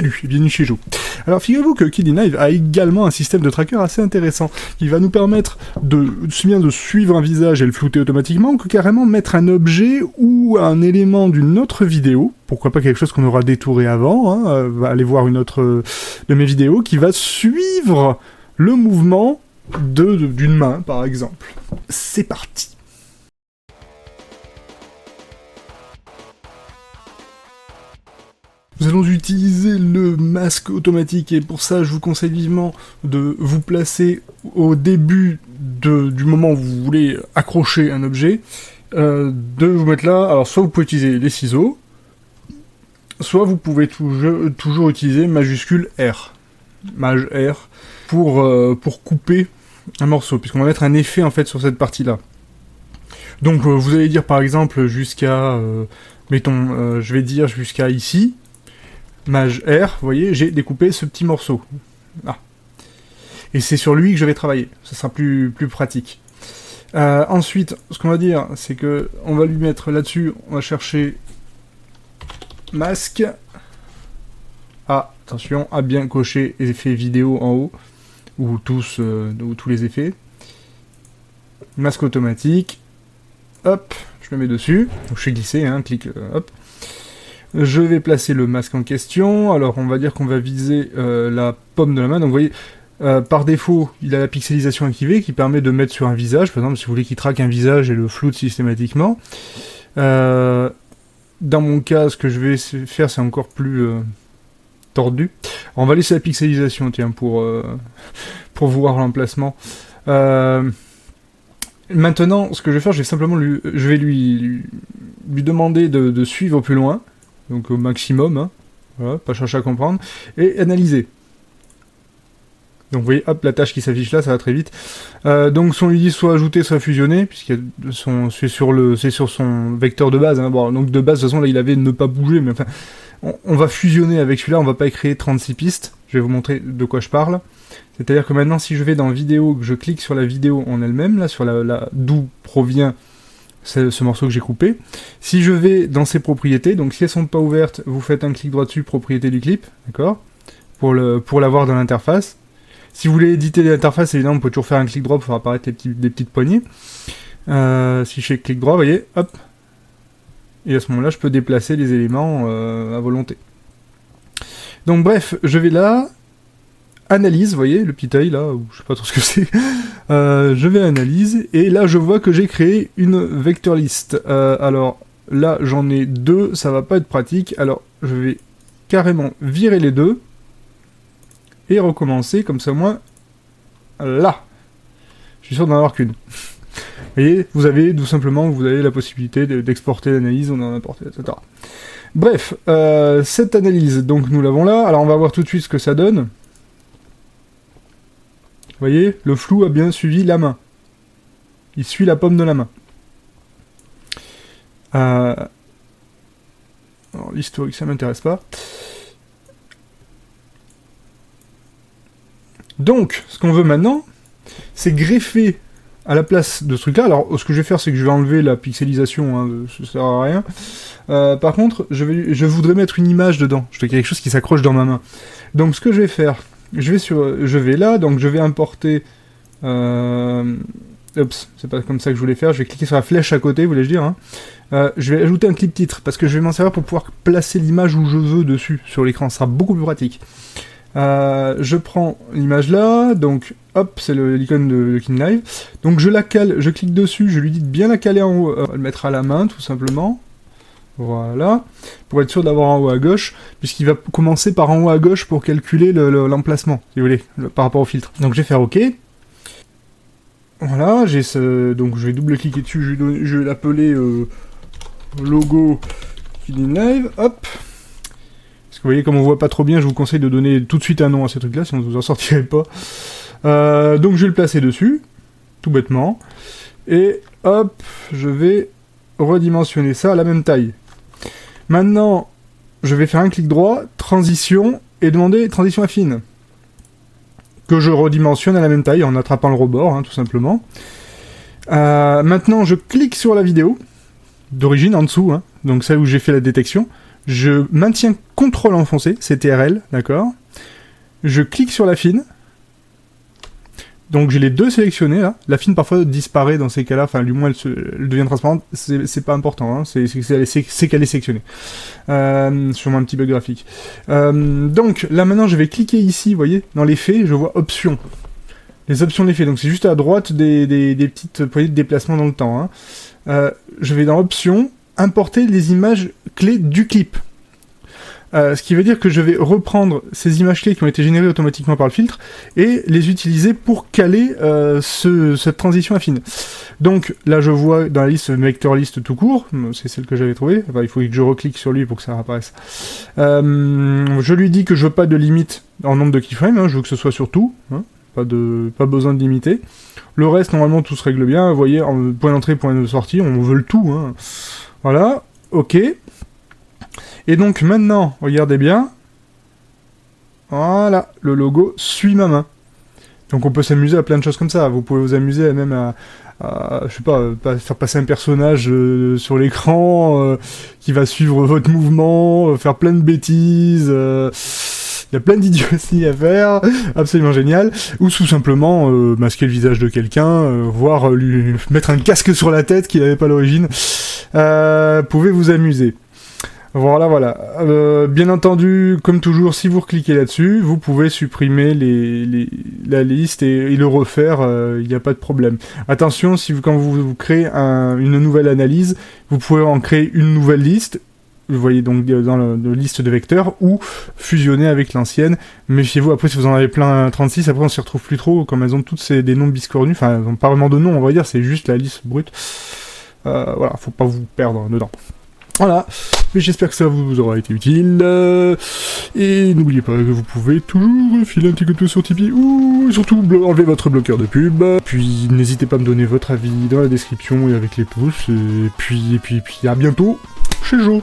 Salut et bienvenue chez Joe. Alors figurez-vous que Kidinlive a également un système de tracker assez intéressant qui va nous permettre de aussi bien de suivre un visage et le flouter automatiquement que carrément mettre un objet ou un élément d'une autre vidéo, pourquoi pas quelque chose qu'on aura détouré avant, allez voir une autre de mes vidéos, qui va suivre le mouvement d'une main par exemple. C'est parti. Nous allons utiliser le masque automatique et pour ça je vous conseille vivement de vous placer au début du moment où vous voulez accrocher un objet, de vous mettre là. Alors soit vous pouvez utiliser les ciseaux, soit vous pouvez toujours utiliser majuscule R, maj R, pour couper un morceau, puisqu'on va mettre un effet en fait sur cette partie là. Donc vous allez dire par exemple jusqu'à, mettons, je vais dire jusqu'à ici, maj R, vous voyez, j'ai découpé ce petit morceau. Ah. Et c'est sur lui que je vais travailler, ça sera plus pratique. Ensuite, ce qu'on va dire, c'est que on va lui mettre là-dessus, on va chercher masque. Ah, attention, à bien cocher les effets vidéo en haut, ou tous les effets. Masque automatique. Hop, je le mets dessus. Donc, je fais glisser, clic, hop. Je vais placer le masque en question. Alors, on va dire qu'on va viser la paume de la main. Donc, vous voyez, par défaut, il a la pixelisation activée qui permet de mettre sur un visage. Par exemple, si vous voulez qu'il traque un visage et le floute systématiquement. Dans mon cas, ce que je vais faire, c'est encore plus tordu. Alors, on va laisser la pixelisation, tiens, pour voir l'emplacement. Maintenant, ce que je vais faire, je vais simplement lui demander de suivre plus loin. Donc au maximum, voilà, pas chercher à comprendre, et analyser. Donc vous voyez, hop, la tâche qui s'affiche là, ça va très vite. Donc si on lui dit soit ajouter, soit fusionner, c'est sur son vecteur de base. Bon, donc de base, de toute façon, là, il avait ne pas bouger, mais enfin, on va fusionner avec celui-là, on va pas créer 36 pistes. Je vais vous montrer de quoi je parle. C'est-à-dire que maintenant, si je vais dans vidéo, que je clique sur la vidéo en elle-même, là, sur d'où provient ce morceau que j'ai coupé. Si je vais dans ses propriétés, donc si elles sont pas ouvertes, vous faites un clic droit dessus, propriété du clip, d'accord, pour l'avoir dans l'interface. Si vous voulez éditer l'interface, évidemment, vous pouvez toujours faire un clic droit pour faire apparaître des petites poignées. Si je fais clic droit, vous voyez, hop, et à ce moment-là, je peux déplacer les éléments à volonté. Donc bref, je vais là, analyse, vous voyez, le petit œil là, ou je sais pas trop ce que c'est. Je vais à analyse, et là je vois que j'ai créé une vector list. Alors là j'en ai deux, ça va pas être pratique, alors je vais carrément virer les deux, et recommencer, comme ça moi, là. Je suis sûr d'en avoir qu'une. Vous voyez, vous avez la possibilité d'exporter l'analyse, on en importe, etc. Bref, cette analyse, donc nous l'avons là, alors on va voir tout de suite ce que ça donne. Vous voyez, le flou a bien suivi la main. Il suit la paume de la main. Alors, l'historique, ça m'intéresse pas. Donc, ce qu'on veut maintenant, c'est greffer à la place de ce truc-là. Alors, ce que je vais faire, c'est que je vais enlever la pixelisation, ça sert à rien. Par contre, je voudrais mettre une image dedans. Je veux quelque chose qui s'accroche dans ma main. Donc, ce que je vais faire... Je vais là, donc je vais importer... Oups, c'est pas comme ça que je voulais faire, je vais cliquer sur la flèche à côté, voulais-je dire. Je vais ajouter un clip titre, parce que je vais m'en servir pour pouvoir placer l'image où je veux dessus, sur l'écran, ce sera beaucoup plus pratique. Je prends l'image là, donc hop, c'est l'icône de Kidinlive. Donc je la cale, je clique dessus, je lui dis de bien la caler en haut, le mettre à la main, tout simplement. Voilà, pour être sûr d'avoir en haut à gauche, puisqu'il va commencer par en haut à gauche pour calculer l'emplacement, si vous voulez, par rapport au filtre. Donc je vais faire OK. Voilà, donc je vais double-cliquer dessus, je vais l'appeler logo Kidinlive, hop. Parce que vous voyez, comme on voit pas trop bien, je vous conseille de donner tout de suite un nom à ces trucs-là, sinon vous en sortirez pas. Donc je vais le placer dessus, tout bêtement, et hop, je vais redimensionner ça à la même taille. Maintenant, je vais faire un clic droit, transition, et demander transition affine. Que je redimensionne à la même taille en attrapant le rebord, tout simplement. Maintenant, je clique sur la vidéo, d'origine en dessous, donc celle où j'ai fait la détection. je maintiens CTRL enfoncé, CTRL, d'accord. Je clique sur la fine. Donc j'ai les deux sélectionnés là. La fine parfois disparaît dans ces cas-là, enfin du moins elle devient transparente, c'est pas important, hein. c'est qu'elle est sélectionnée. Sur un petit bug graphique. Donc là maintenant je vais cliquer ici, vous voyez, dans l'effet, je vois options. Les options de l'effet, donc c'est juste à droite des petites poignées de déplacement dans le temps. Hein. Je vais dans options, importer les images clés du clip. Ce qui veut dire que je vais reprendre ces images clés qui ont été générées automatiquement par le filtre et les utiliser pour caler cette transition affine. Donc là je vois dans la liste vector list tout court, c'est celle que j'avais trouvée, enfin, il faut que je reclique sur lui pour que ça apparaisse. Je lui dis que je veux pas de limite en nombre de keyframes, hein, je veux que ce soit sur tout, hein, pas besoin de limiter. Le reste normalement tout se règle bien, vous voyez, point d'entrée, point de sortie, on veut le tout. Hein. Voilà, ok. Et donc maintenant, regardez bien, voilà, le logo suit ma main. Donc on peut s'amuser à plein de choses comme ça, vous pouvez vous amuser même à je sais pas, faire passer un personnage sur l'écran qui va suivre votre mouvement, faire plein de bêtises, il y a plein d'idioties à faire, absolument génial, ou tout simplement masquer le visage de quelqu'un, voire lui mettre un casque sur la tête qu'il n'avait pas à l'origine, pouvez vous amuser. Voilà. Bien entendu, comme toujours, si vous recliquez là-dessus, vous pouvez supprimer la liste et le refaire, il n'y a pas de problème. Attention, quand vous créez une nouvelle analyse, vous pouvez en créer une nouvelle liste, vous voyez donc dans la liste de vecteurs, ou fusionner avec l'ancienne. Méfiez-vous, après si vous en avez plein 36, après on s'y retrouve plus trop, comme elles ont toutes des noms biscornus, enfin elles n'ont pas vraiment de nom, on va dire, c'est juste la liste brute. Voilà, faut pas vous perdre dedans. Voilà, mais j'espère que ça vous aura été utile, et n'oubliez pas que vous pouvez toujours filer un petit coup de pouce sur Tipeee, ou surtout enlever votre bloqueur de pub, puis n'hésitez pas à me donner votre avis dans la description et avec les pouces, et puis à bientôt chez Joe.